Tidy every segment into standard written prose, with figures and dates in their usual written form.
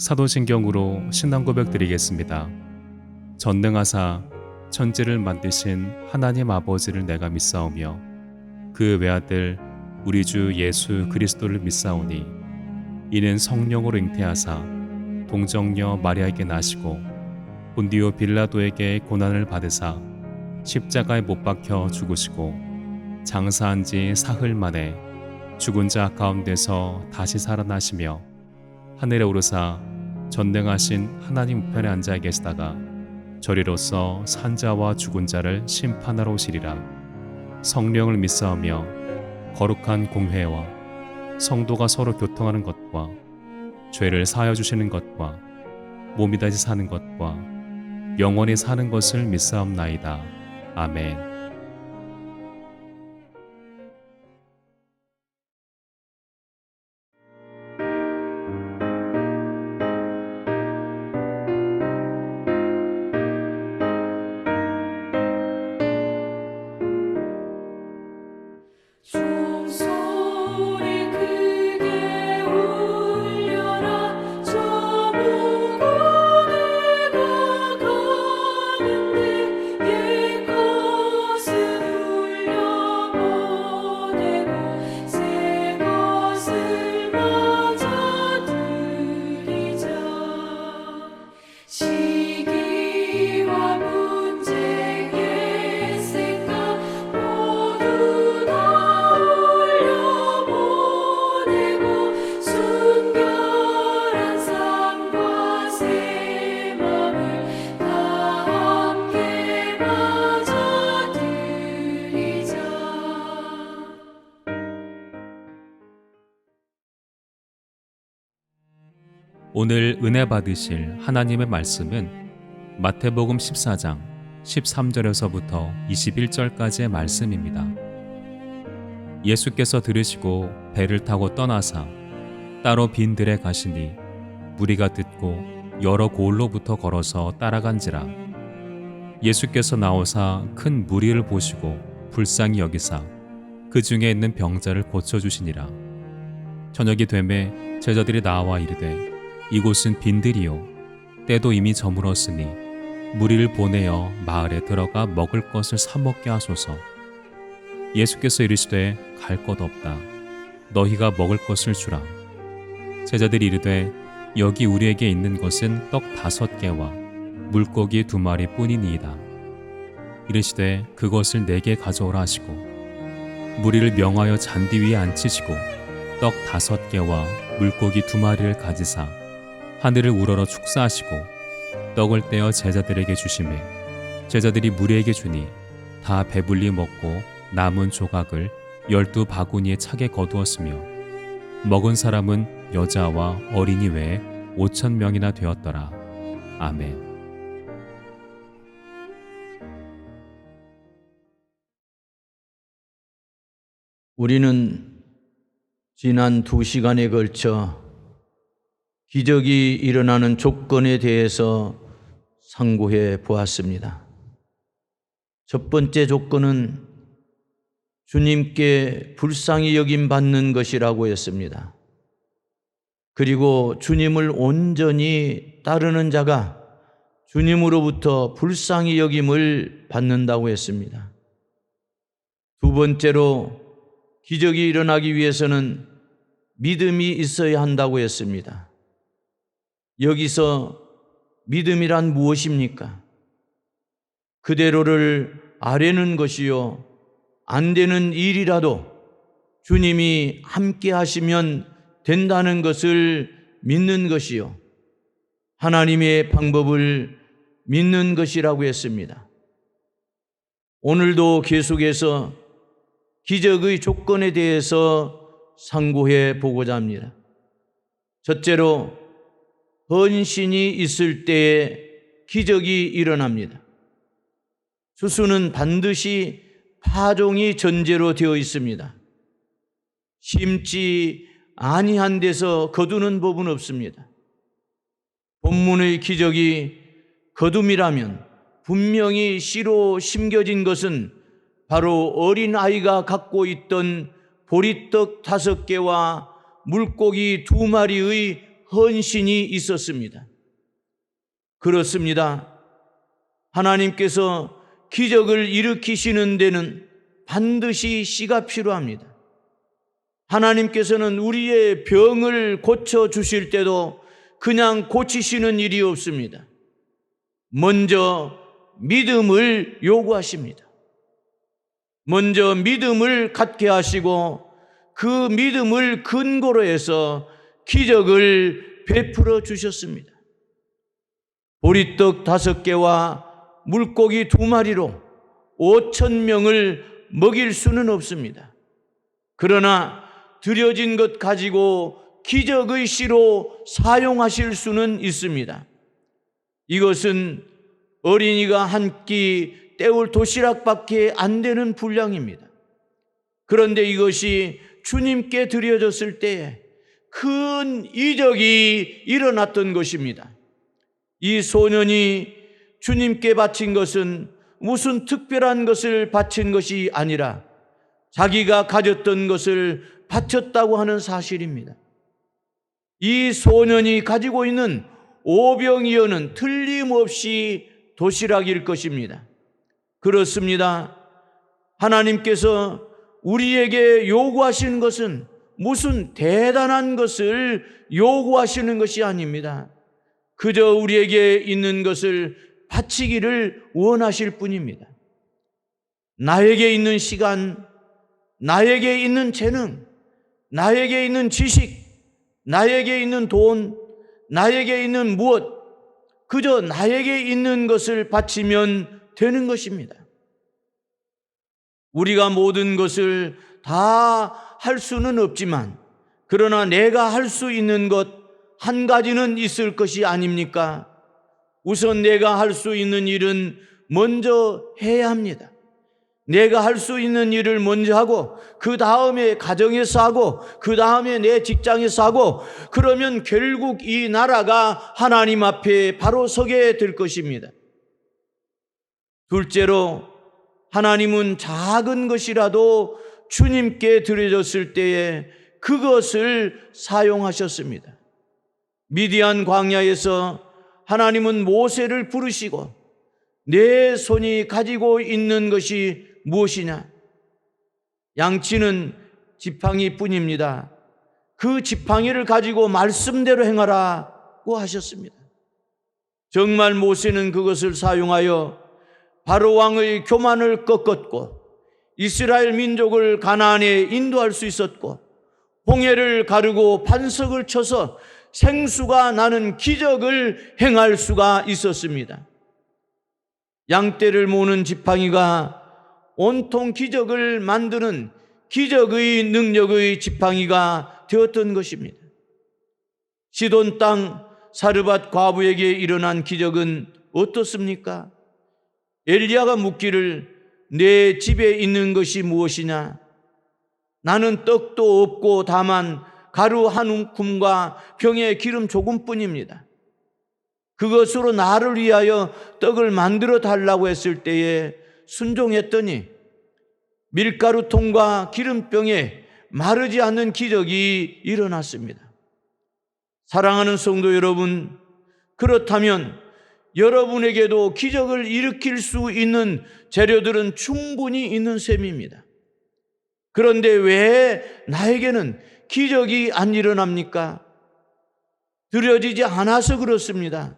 사도신경으로 신앙 고백 드리겠습니다. 전능하사 천지를 만드신 하나님 아버지를 내가 믿사오며 그 외아들 우리 주 예수 그리스도를 믿사오니 이는 성령으로 잉태하사 동정녀 마리아에게 나시고 본디오 빌라도에게 고난을 받으사 십자가에 못 박혀 죽으시고 장사한 지 사흘 만에 죽은 자 가운데서 다시 살아나시며 하늘에 오르사 전능하신 하나님 우편에 앉아 계시다가 저리로서 산자와 죽은 자를 심판하러 오시리라. 성령을 믿사오며 거룩한 공회와 성도가 서로 교통하는 것과 죄를 사하여 주시는 것과 몸이 다시 사는 것과 영원히 사는 것을 믿사옵나이다. 아멘. 종소리 크게 울려라. 저 무궁화가 가는데 옛것은 울려보내고 새 것을 맞아 들이자. 시기와 문제 옛생각 모두 다 올려보내고 순결한 삶과 새 맘을 다 함께 맞아 들이자. 오늘 은혜 받으실 하나님의 말씀은 마태복음 14장 13절에서부터 21절까지의 말씀입니다. 예수께서 들으시고 배를 타고 떠나사 따로 빈 들에 가시니 무리가 듣고 여러 고을로부터 걸어서 따라간지라. 예수께서 나오사 큰 무리를 보시고 불쌍히 여기사 그 중에 있는 병자를 고쳐주시니라. 저녁이 되매 제자들이 나와 이르되 이곳은 빈들이요 때도 이미 저물었으니 무리를 보내어 마을에 들어가 먹을 것을 사 먹게 하소서. 예수께서 이르시되 갈 것 없다. 너희가 먹을 것을 주라. 제자들이 이르되 여기 우리에게 있는 것은 떡 5개와 물고기 2마리 뿐이니이다. 이르시되 그것을 내게 가져오라 하시고 무리를 명하여 잔디 위에 앉히시고 떡 5개와 물고기 2마리를 가지사 하늘을 우러러 축사하시고 떡을 떼어 제자들에게 주시매 제자들이 무리에게 주니 다 배불리 먹고 남은 조각을 12바구니에 차게 거두었으며 먹은 사람은 여자와 어린이 외에 5,000명이나 되었더라. 아멘. 우리는 지난 2시간에 걸쳐 기적이 일어나는 조건에 대해서 상고해 보았습니다. 첫 번째 조건은 주님께 불쌍히 여김 받는 것이라고 했습니다. 그리고 주님을 온전히 따르는 자가 주님으로부터 불쌍히 여김을 받는다고 했습니다. 두 번째로 기적이 일어나기 위해서는 믿음이 있어야 한다고 했습니다. 여기서 믿음이란 무엇입니까? 그대로를 아뢰는 것이요 안 되는 일이라도 주님이 함께 하시면 된다는 것을 믿는 것이요 하나님의 방법을 믿는 것이라고 했습니다. 오늘도 계속해서 기적의 조건에 대해서 상고해 보고자 합니다. 첫째로 헌신이 있을 때에 기적이 일어납니다. 수수는 반드시 파종이 전제로 되어 있습니다. 심지 아니한 데서 거두는 법은 없습니다. 본문의 기적이 거둠이라면 분명히 씨로 심겨진 것은 바로 어린아이가 갖고 있던 보리떡 5개와 물고기 2마리의 헌신이 있었습니다. 그렇습니다. 하나님께서 기적을 일으키시는 데는 반드시 씨가 필요합니다. 하나님께서는 우리의 병을 고쳐주실 때도 그냥 고치시는 일이 없습니다. 먼저 믿음을 요구하십니다. 먼저 믿음을 갖게 하시고 그 믿음을 근거로 해서 기적을 베풀어 주셨습니다. 보리떡 5개와 물고기 2마리로 5,000명을 먹일 수는 없습니다. 그러나 드려진 것 가지고 기적의 씨로 사용하실 수는 있습니다. 이것은 어린이가 한 끼 때울 도시락밖에 안 되는 분량입니다. 그런데 이것이 주님께 드려졌을 때에 큰 이적이 일어났던 것입니다. 이 소년이 주님께 바친 것은 무슨 특별한 것을 바친 것이 아니라 자기가 가졌던 것을 바쳤다고 하는 사실입니다. 이 소년이 가지고 있는 오병이어는 틀림없이 도시락일 것입니다. 그렇습니다. 하나님께서 우리에게 요구하시는 것은 무슨 대단한 것을 요구하시는 것이 아닙니다. 그저 우리에게 있는 것을 바치기를 원하실 뿐입니다. 나에게 있는 시간, 나에게 있는 재능, 나에게 있는 지식, 나에게 있는 돈, 나에게 있는 무엇, 그저 나에게 있는 것을 바치면 되는 것입니다. 우리가 모든 것을 다 할 수는 없지만 그러나 내가 할 수 있는 것 한 가지는 있을 것이 아닙니까? 우선 내가 할 수 있는 일은 먼저 해야 합니다. 내가 할 수 있는 일을 먼저 하고 그 다음에 가정에서 하고 그 다음에 내 직장에서 하고 그러면 결국 이 나라가 하나님 앞에 바로 서게 될 것입니다. 둘째로 하나님은 작은 것이라도 주님께 드려졌을 때에 그것을 사용하셨습니다. 미디안 광야에서 하나님은 모세를 부르시고 내 손이 가지고 있는 것이 무엇이냐? 양치는 지팡이 뿐입니다. 그 지팡이를 가지고 말씀대로 행하라고 하셨습니다. 정말 모세는 그것을 사용하여 바로 왕의 교만을 꺾었고 이스라엘 민족을 가나안에 인도할 수 있었고 홍해를 가르고 반석을 쳐서 생수가 나는 기적을 행할 수가 있었습니다. 양떼를 모는 지팡이가 온통 기적을 만드는 기적의 능력의 지팡이가 되었던 것입니다. 시돈 땅 사르밧 과부에게 일어난 기적은 어떻습니까? 엘리야가 묻기를 내 집에 있는 것이 무엇이냐? 나는 떡도 없고 다만 가루 한 움큼과 병에 기름 조금뿐입니다. 그것으로 나를 위하여 떡을 만들어 달라고 했을 때에 순종했더니 밀가루통과 기름병에 마르지 않는 기적이 일어났습니다. 사랑하는 성도 여러분, 그렇다면 여러분에게도 기적을 일으킬 수 있는 재료들은 충분히 있는 셈입니다. 그런데 왜 나에게는 기적이 안 일어납니까? 드려지지 않아서 그렇습니다.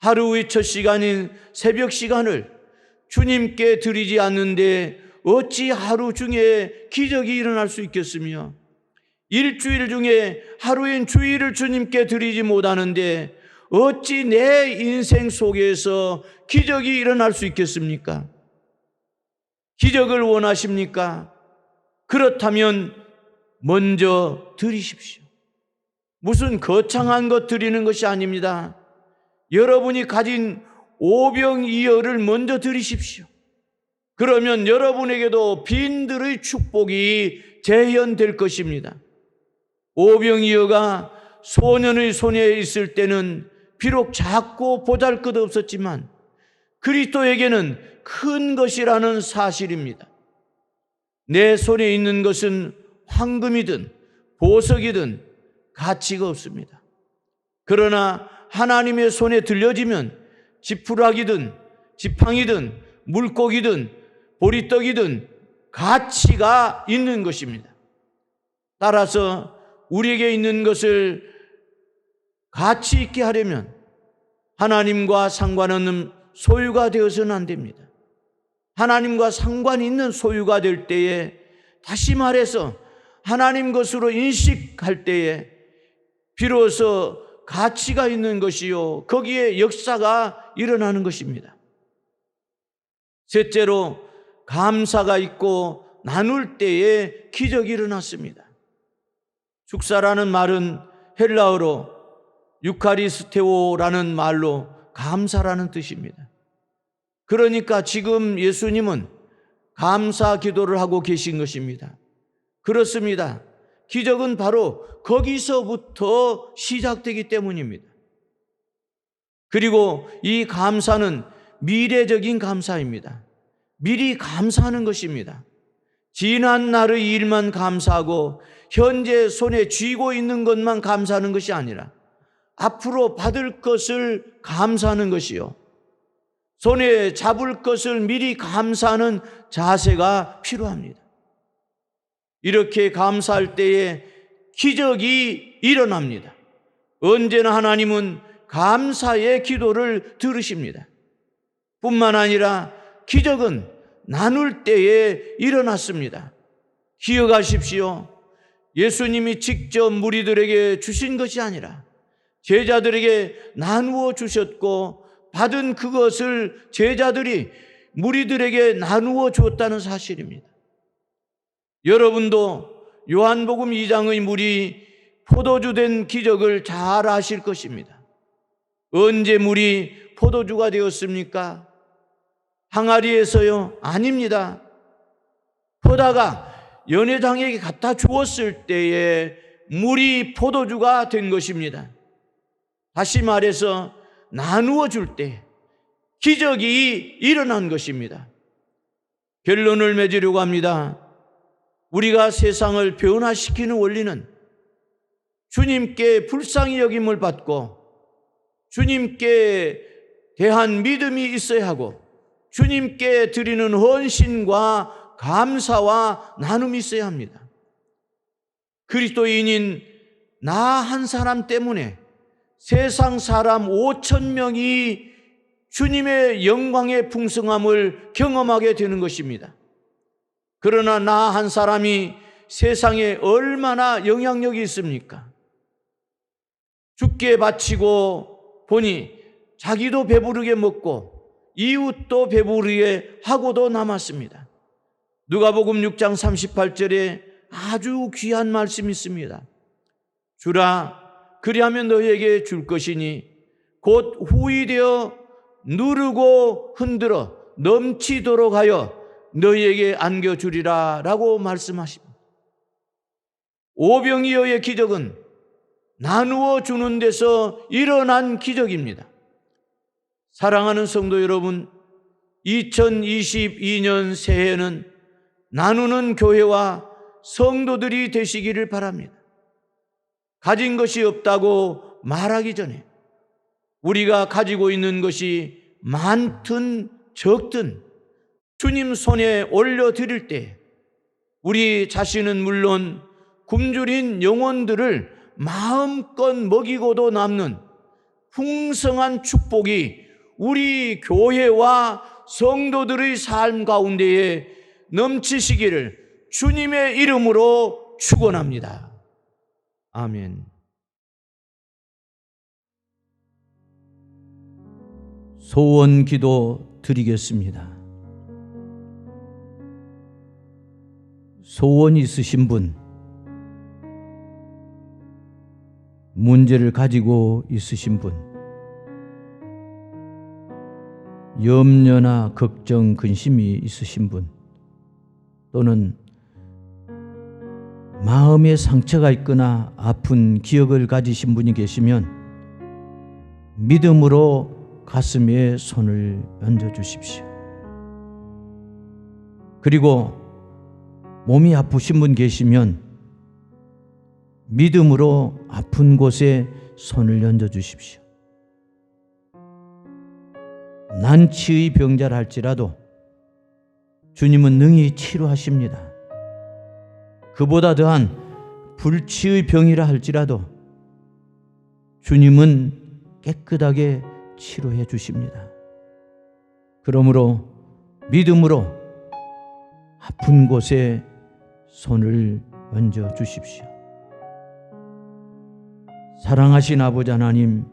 하루의 첫 시간인 새벽 시간을 주님께 드리지 않는데 어찌 하루 중에 기적이 일어날 수 있겠으며 일주일 중에 하루인 주일을 주님께 드리지 못하는데 어찌 내 인생 속에서 기적이 일어날 수 있겠습니까? 기적을 원하십니까? 그렇다면 먼저 드리십시오. 무슨 거창한 것 드리는 것이 아닙니다. 여러분이 가진 오병이어를 먼저 드리십시오. 그러면 여러분에게도 빈들의 축복이 재현될 것입니다. 오병이어가 소년의 손에 있을 때는 비록 작고 보잘것없었지만 그리스도에게는 큰 것이라는 사실입니다. 내 손에 있는 것은 황금이든 보석이든 가치가 없습니다. 그러나 하나님의 손에 들려지면 지푸라기든 지팡이든 물고기든 보리떡이든 가치가 있는 것입니다. 따라서 우리에게 있는 것을 가치 있게 하려면 하나님과 상관없는 소유가 되어서는 안 됩니다. 하나님과 상관 있는 소유가 될 때에, 다시 말해서 하나님 것으로 인식할 때에 비로소 가치가 있는 것이요, 거기에 역사가 일어나는 것입니다. 셋째로, 감사가 있고 나눌 때에 기적이 일어났습니다. 축사라는 말은 헬라어로 유카리스테오라는 말로 감사라는 뜻입니다. 그러니까 지금 예수님은 감사 기도를 하고 계신 것입니다. 그렇습니다. 기적은 바로 거기서부터 시작되기 때문입니다. 그리고 이 감사는 미래적인 감사입니다. 미리 감사하는 것입니다. 지난 날의 일만 감사하고 현재 손에 쥐고 있는 것만 감사하는 것이 아니라 앞으로 받을 것을 감사하는 것이요, 손에 잡을 것을 미리 감사하는 자세가 필요합니다. 이렇게 감사할 때에 기적이 일어납니다. 언제나 하나님은 감사의 기도를 들으십니다. 뿐만 아니라 기적은 나눌 때에 일어났습니다. 기억하십시오. 예수님이 직접 무리들에게 주신 것이 아니라 제자들에게 나누어 주셨고, 받은 그것을 제자들이 무리들에게 나누어 주었다는 사실입니다. 여러분도 요한복음 2장의 물이 포도주 된 기적을 잘 아실 것입니다. 언제 물이 포도주가 되었습니까? 항아리에서요? 아닙니다. 포다가 연회장에게 갖다 주었을 때에 물이 포도주가 된 것입니다. 다시 말해서 나누어 줄 때 기적이 일어난 것입니다. 결론을 맺으려고 합니다. 우리가 세상을 변화시키는 원리는 주님께 불쌍히 여김을 받고 주님께 대한 믿음이 있어야 하고 주님께 드리는 헌신과 감사와 나눔이 있어야 합니다. 그리스도인인 나 한 사람 때문에 세상 사람 5,000명이 주님의 영광의 풍성함을 경험하게 되는 것입니다. 그러나 나 한 사람이 세상에 얼마나 영향력이 있습니까? 주께 바치고 보니 자기도 배부르게 먹고 이웃도 배부르게 하고도 남았습니다. 누가복음 6장 38절에 아주 귀한 말씀이 있습니다. 주라, 그리하면 너희에게 줄 것이니 곧 후히되어 누르고 흔들어 넘치도록 하여 너희에게 안겨주리라 라고 말씀하십니다. 오병이어의 기적은 나누어 주는 데서 일어난 기적입니다. 사랑하는 성도 여러분, 2022년 새해는 나누는 교회와 성도들이 되시기를 바랍니다. 가진 것이 없다고 말하기 전에 우리가 가지고 있는 것이 많든 적든 주님 손에 올려드릴 때 우리 자신은 물론 굶주린 영혼들을 마음껏 먹이고도 남는 풍성한 축복이 우리 교회와 성도들의 삶 가운데에 넘치시기를 주님의 이름으로 축원합니다. 아멘. 소원 기도 드리겠습니다. 소원 있으신 분, 문제를 가지고 있으신 분, 염려나 걱정, 근심이 있으신 분, 또는 마음에 상처가 있거나 아픈 기억을 가지신 분이 계시면 믿음으로 가슴에 손을 얹어 주십시오. 그리고 몸이 아프신 분 계시면 믿음으로 아픈 곳에 손을 얹어 주십시오. 난치의 병자라 할지라도 주님은 능히 치료하십니다. 그보다 더한 불치의 병이라 할지라도 주님은 깨끗하게 치료해 주십니다. 그러므로 믿음으로 아픈 곳에 손을 얹어 주십시오. 사랑하신 아버지 하나님,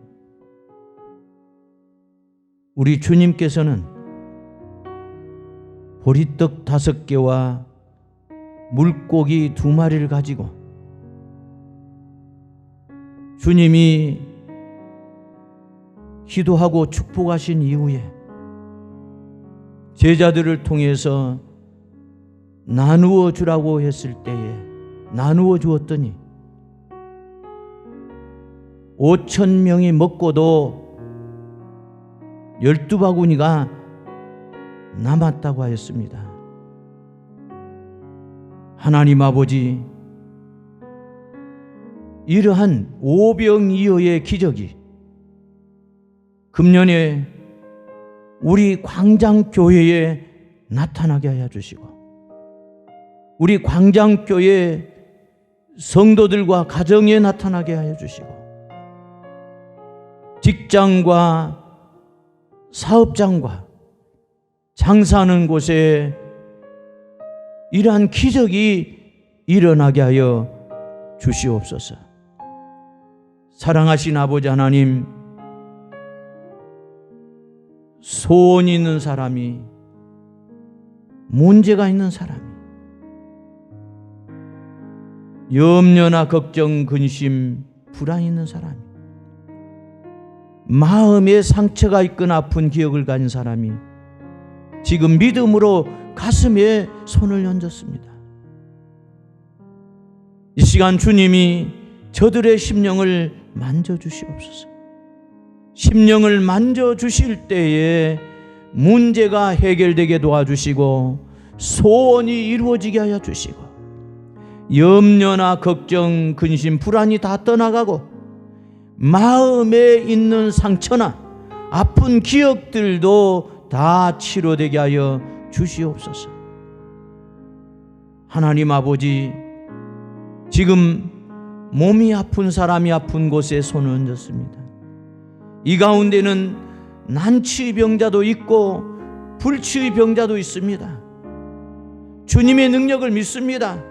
우리 주님께서는 보리떡 5개와 물고기 2마리를 가지고 주님이 기도하고 축복하신 이후에 제자들을 통해서 나누어 주라고 했을 때에 나누어 주었더니 5,000명이 먹고도 12바구니가 남았다고 하였습니다. 하나님 아버지, 이러한 오병이어의 기적이 금년에 우리 광장교회에 나타나게 하여 주시고 우리 광장교회 성도들과 가정에 나타나게 하여 주시고 직장과 사업장과 장사하는 곳에 이러한 기적이 일어나게 하여 주시옵소서. 사랑하신 아버지 하나님, 소원이 있는 사람이, 문제가 있는 사람이, 염려나 걱정, 근심, 불안이 있는 사람이, 마음에 상처가 있건 아픈 기억을 가진 사람이 지금 믿음으로 가슴에 손을 얹었습니다. 이 시간 주님이 저들의 심령을 만져주시옵소서. 심령을 만져주실 때에 문제가 해결되게 도와주시고 소원이 이루어지게 하여 주시고 염려나 걱정, 근심, 불안이 다 떠나가고 마음에 있는 상처나 아픈 기억들도 다 치료되게 하여 주시옵소서. 하나님 아버지, 지금 몸이 아픈 사람이 아픈 곳에 손을 얹었습니다. 이 가운데는 난치의 병자도 있고 불치의 병자도 있습니다. 주님의 능력을 믿습니다.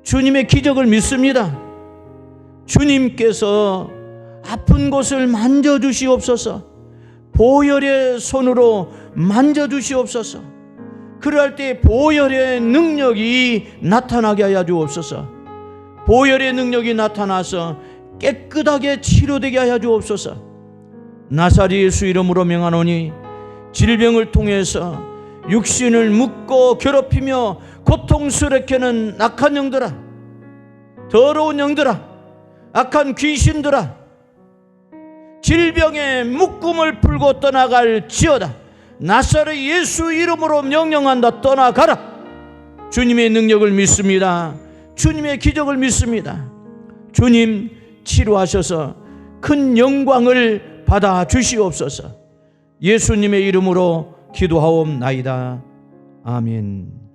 주님의 기적을 믿습니다. 주님께서 아픈 곳을 만져주시옵소서. 보혈의 손으로 만져주시옵소서. 그럴 때 보혈의 능력이 나타나게 하여 주옵소서. 보혈의 능력이 나타나서 깨끗하게 치료되게 하여 주옵소서. 나사리 예수 이름으로 명하노니 질병을 통해서 육신을 묶고 괴롭히며 고통스럽게 하는 악한 영들아, 더러운 영들아, 악한 귀신들아, 질병의 묶음을 풀고 떠나갈지어다. 나사렛 예수 이름으로 명령한다. 떠나가라. 주님의 능력을 믿습니다. 주님의 기적을 믿습니다. 주님 치료하셔서 큰 영광을 받아 주시옵소서. 예수님의 이름으로 기도하옵나이다. 아멘.